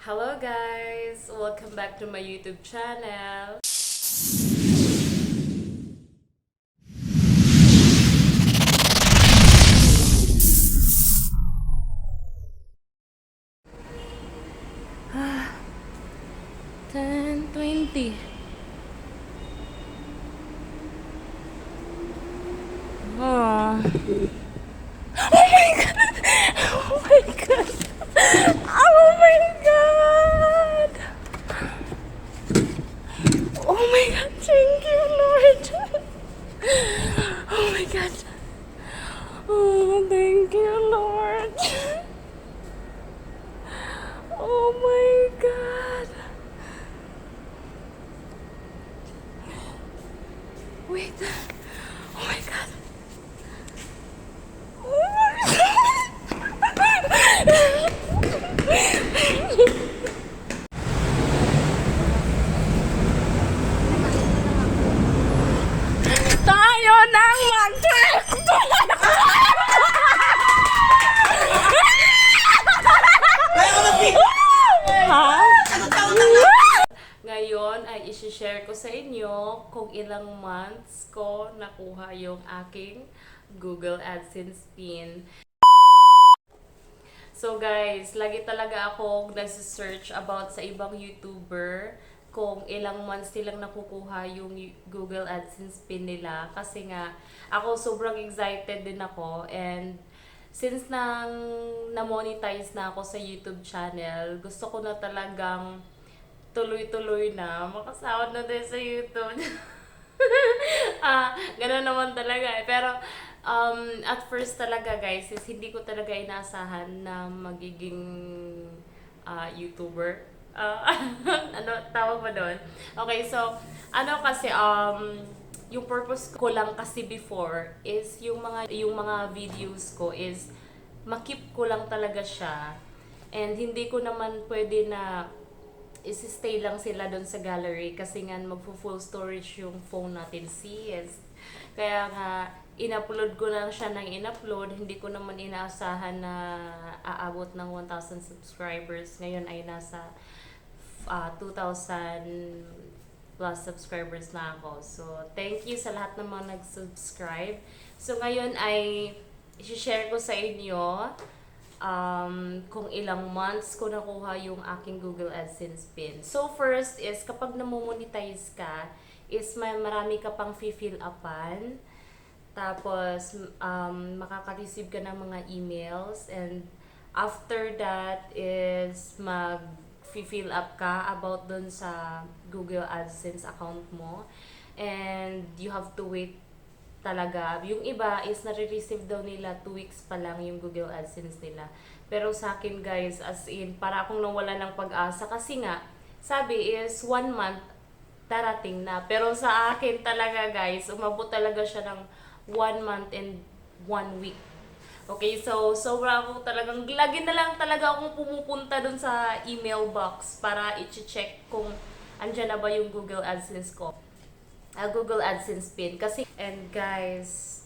Hello guys! Welcome back to my YouTube channel. 10:20. Oh. Oh my god! Oh my god! Oh my god! Oh my god! Thank you, Lord! Oh my god! Oh, thank you, Lord! Oh my god! Wait! Oh my god! Oh my god! Tayo nang mag-tractor! Ha? Ngayon ay isi-share ko sa inyo kung ilang months ko nakuha yung aking Google AdSense pin. So guys, lagi talaga akong nagsisearch about sa ibang YouTuber kung ilang months nilang nakukuha yung Google AdSense pin nila. Kasi nga, ako sobrang excited din ako. And since na-monetize na ako sa YouTube channel, gusto ko na talagang tuloy-tuloy na makasahod na din sa YouTube. Ganun naman talaga eh. Pero at first talaga guys, is hindi ko talaga inaasahan na magiging YouTuber. Ano tawag ba doon? Okay, so ano kasi yung purpose ko lang kasi before is yung mga videos ko is makip ko lang talaga siya. And hindi ko naman pwede na isi-stay lang sila doon sa gallery kasi nga magpo-full storage yung phone natin, sis. Kaya nga, in-upload ko lang siya ng in-upload. Hindi ko naman inaasahan na aabot ng 1,000 subscribers. Ngayon ay nasa 2,000 plus subscribers na ako. So, thank you sa lahat ng mga nag-subscribe. So, ngayon ay i-share ko sa inyo kung ilang months ko nakuha yung aking Google AdSense pin. So first is kapag namomonetize ka, is may marami ka pang fill upan. Tapos makaka-receive ka ng mga emails, and after that is fill up ka about dun sa Google AdSense account mo. And you have to wait talaga. Yung iba is nare-receive daw nila 2 weeks pa lang yung Google AdSense nila. Pero sa akin guys, as in, para akong nawala ng pag-asa kasi nga, sabi is 1 month darating na. Pero sa akin talaga guys, umabot talaga siya ng 1 month and 1 week. Okay, so sobra ako talagang, lagi na lang talaga akong pumupunta dun sa email box para i-check kung andyan na ba yung Google AdSense ko. Google AdSense pin. Kasi, and guys,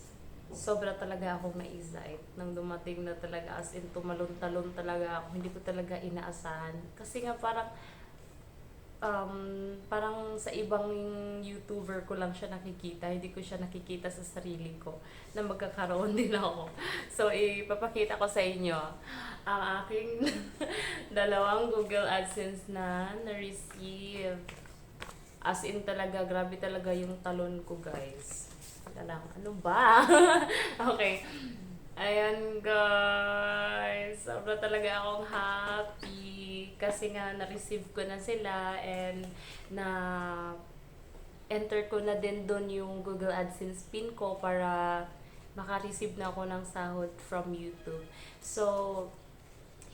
sobra talaga akong na-excite nang dumating na talaga, as in tumalon-talon talaga ako. Hindi ko talaga inaasahan. Kasi nga parang sa ibang YouTuber ko lang siya nakikita. Hindi ko siya nakikita sa sarili ko na magkakaroon din ako. So, ipapakita ko sa inyo ang aking dalawang Google AdSense na na-receive. As in talaga, grabe talaga yung talon ko, guys. Teka lang, ano ba? Okay. Ayan, guys. Sobra talaga akong happy. Kasi nga, na-receive ko na sila and enter ko na din doon yung Google AdSense pin ko para maka-receive na ako ng sahod from YouTube. So,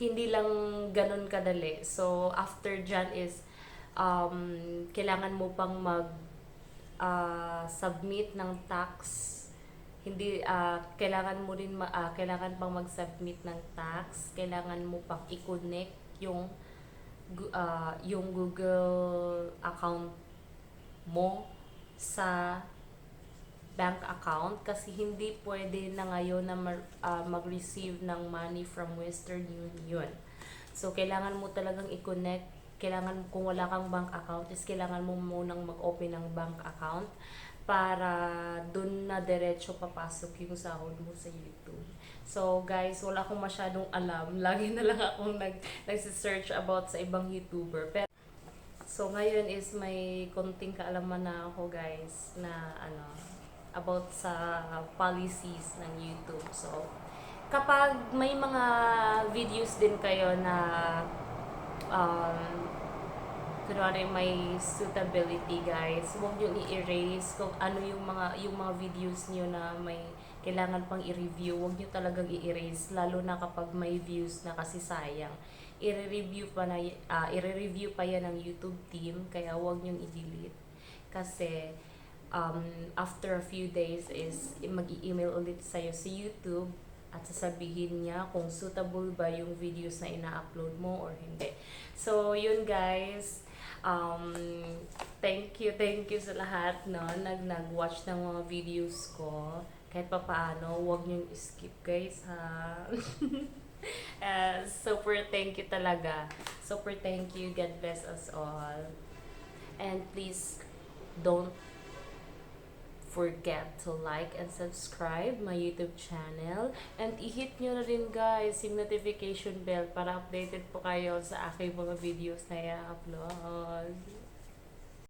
hindi lang ganun kadali. So, after dyan is kailangan mo pang submit ng tax. Hindi kailangan mo rin kailangan pang mag-submit ng tax. Kailangan mo pang i-connect yung Google account mo sa bank account kasi hindi pwede na ngayon na mag-receive ng money from Western Union. So, kailangan mo talagang i-connect. Kailangan, kung wala kang bank account, is kailangan mo munang mag-open ng bank account para dun na diretso papasok yung sahod mo sa YouTube. So, guys, wala akong masyadong alam. Lagi na lang akong nagsisearch about sa ibang YouTuber. Pero, so, ngayon is may konting kaalaman na ako, guys, na about sa policies ng YouTube. So, kapag may mga videos din kayo na kunwari may suitability, guys, huwag nyo i-erase kung ano yung mga videos nyo na may kailangan pang i-review. Huwag nyo talagang i-erase, lalo na kapag may views na, kasi sayang. I-review pa yan ng YouTube team, kaya huwag nyo i-delete. Kasi after a few days is mag-i-email ulit sa'yo sa YouTube at sasabihin niya kung suitable ba yung videos na ina-upload mo or hindi. So, yun, guys. Thank you sa lahat, no, nag-watch ng mga videos ko. Kahit pa paano, huwag niyong skip, guys, ha. Super thank you talaga. Super thank you. God bless us all. And please, don't forget to like and subscribe my YouTube channel. And i-hit nyo na rin, guys, yung notification bell para updated po kayo sa aking mga videos na i-upload.